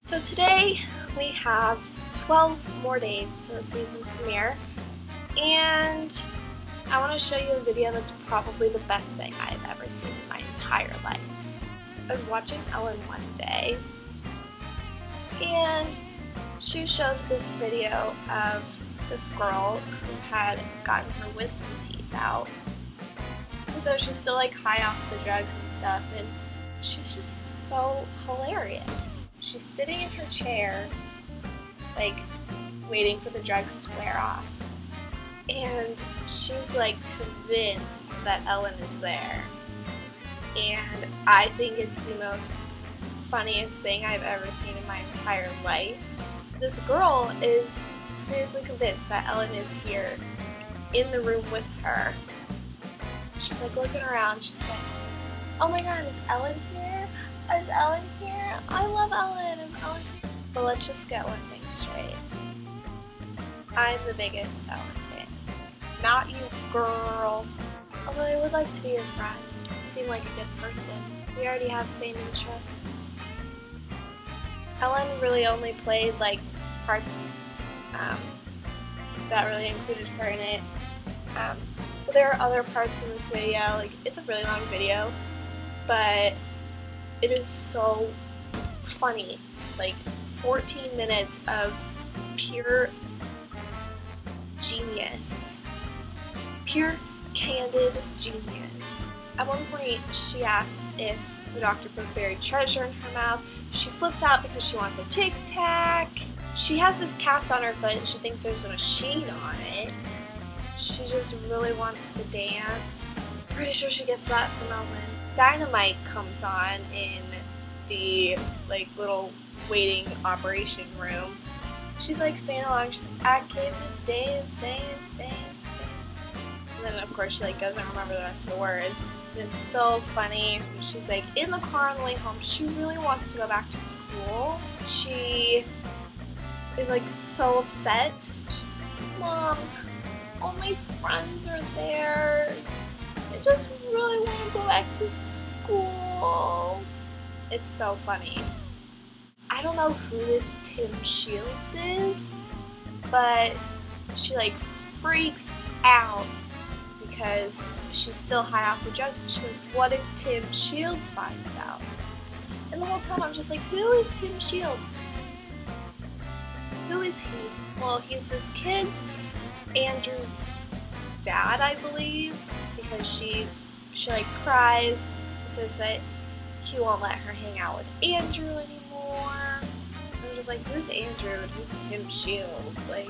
So today we have 12 more days to the season premiere, and I want to show you a video that's probably the best thing I've ever seen in my entire life. I was watching Ellen one day, and she showed this video of this girl who had gotten her wisdom teeth out. And so she's still like high off the drugs and stuff, and she's just so hilarious. She's sitting in her chair, like waiting for the drugs to wear off. And she's like convinced that Ellen is there. And I think it's the most funniest thing I've ever seen in my entire life. This girl is seriously convinced that Ellen is here in the room with her. She's like looking around, she's like, oh my god, is Ellen here? Is Ellen here? I love Ellen, is Ellen here? But let's just get one thing straight. I'm the biggest Ellen fan. Not you, girl. Although I would like to be your friend. You seem like a good person. We already have same interests. Ellen really only played like parts that really included her in it. But there are other parts in this video. Like, it's a really long video, but it is so funny. Like 14 minutes of pure genius. Pure candid genius. At one point, she asks if the doctor put buried treasure in her mouth. She flips out because she wants a Tic Tac. She has this cast on her foot and she thinks there's a machine on it. She just really wants to dance. Pretty sure she gets that from Ellen. Dynamite comes on in the like little waiting operation room. She's like singing along. She's like, I came to dance, dance, dance, dance. And then of course she like doesn't remember the rest of the words. And it's so funny. She's like in the car on the way home. She really wants to go back to school. She is like so upset. She's like, Mom, all my friends are there. I just really want to go back to school. It's so funny. I don't know who this Tim Shields is, but she like freaks out because she's still high off the drugs, and she goes, what if Tim Shields finds out? And the whole time I'm just like, who is Tim Shields? Who is he? Well, he's this kid's Andrew's dad, I believe, because she like cries and says that he won't let her hang out with Andrew anymore. I'm just like, who's Andrew and who's Tim Shields? Like,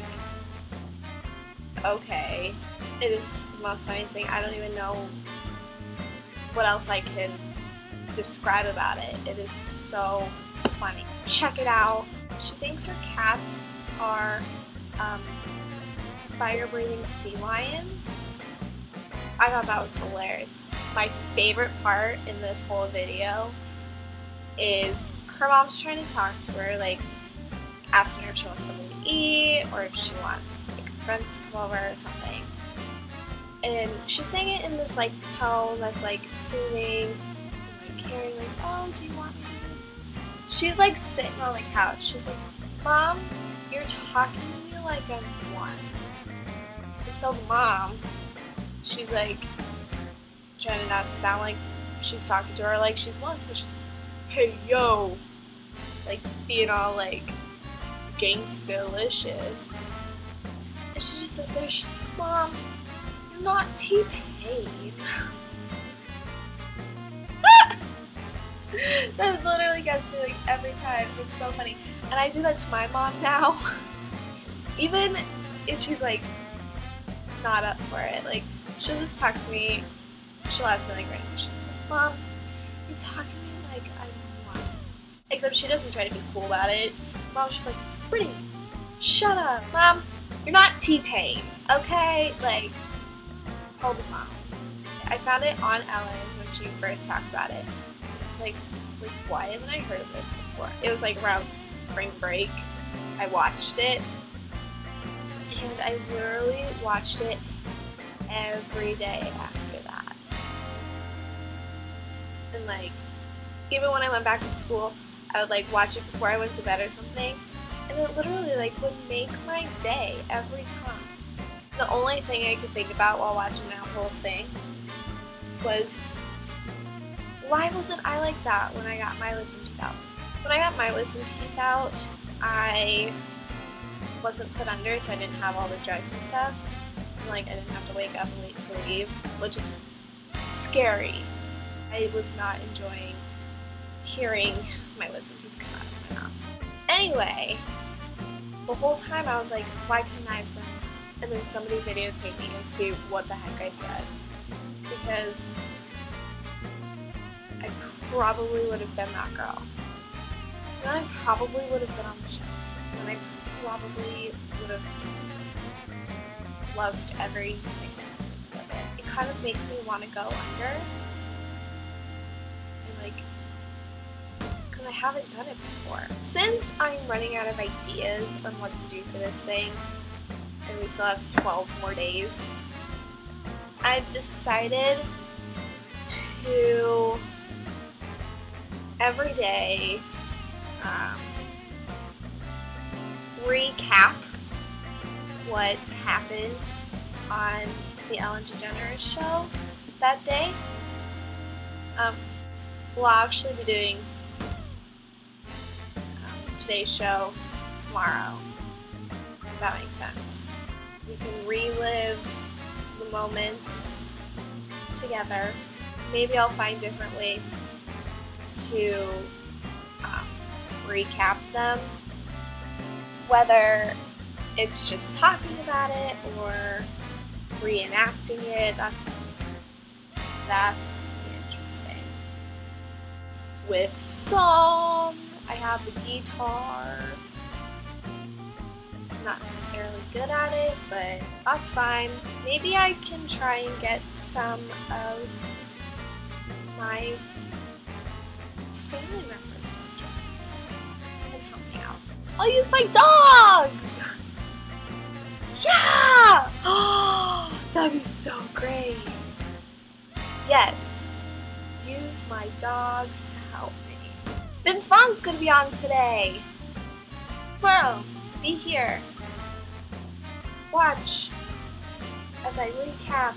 okay. It is the most funniest thing. I don't even know what else I can describe about it. It is so funny. Check it out. She thinks her cats are fire-breathing sea lions. I thought that was hilarious. My favorite part in this whole video is her mom's trying to talk to her, like asking her if she wants something to eat or if she wants like friends to come over or something. And she's saying it in this like tone that's like soothing and like caring, like, oh, do you want me? She's like sitting on the couch. She's like, Mom, you're talking to me like I'm one. And so the mom, she's like trying to not sound like she's talking to her like she's one. So she's like, hey, yo. Like being all like gangsta-licious. And she just sits there, she's like, Mom, you're not T-Pain. That literally gets me like every time. It's so funny. And I do that to my mom now. Even if she's like not up for it. Like, she'll just talk to me. She'll ask me like random questions. Like, Mom, you're talking to me like I'm one. Except she doesn't try to be cool about it. Mom's just like, Brittany, shut up. Mom, you're not T-Pain, okay? Like, hold the phone. I found it on Ellen when she first talked about it. It's like, why haven't I heard of this before? It was like around spring break. I watched it. And I literally watched it every day after that. and like even when I went back to school, I would like watch it before I went to bed or something, and it literally like would make my day every time. The only thing I could think about while watching that whole thing was, why wasn't I like that when I got my wisdom teeth out? When I got my wisdom teeth out, I wasn't put under, so I didn't have all the drugs and stuff. And, like, I didn't have to wake up and wait to leave, which is scary. I was not enjoying hearing my wisdom teeth come out of my mouth. Anyway, the whole time I was like, why couldn't I have done that? And then somebody videotaped me and see what the heck I said. Because I probably would have been that girl. And I probably would have been on the show. And I probably would have loved every single minute of it. It kind of makes me want to go under. And like, because I haven't done it before. Since I'm running out of ideas on what to do for this thing, and we still have 12 more days, I've decided to every day recap what happened on the Ellen DeGeneres show that day. We'll actually be doing today's show tomorrow, if that makes sense. We can relive the moments together. Maybe I'll find different ways to recap them, whether it's just talking about it or reenacting it. That's interesting. With song, I have the guitar. I'm not necessarily good at it, but that's fine. Maybe I can try and get some of my family members to join and help me out. I'll use my dogs! Yeah! Oh, that'd be so great. Yes, use my dogs to help me. Vince Vaughn's gonna be on today. Tomorrow, be here. Watch as I recap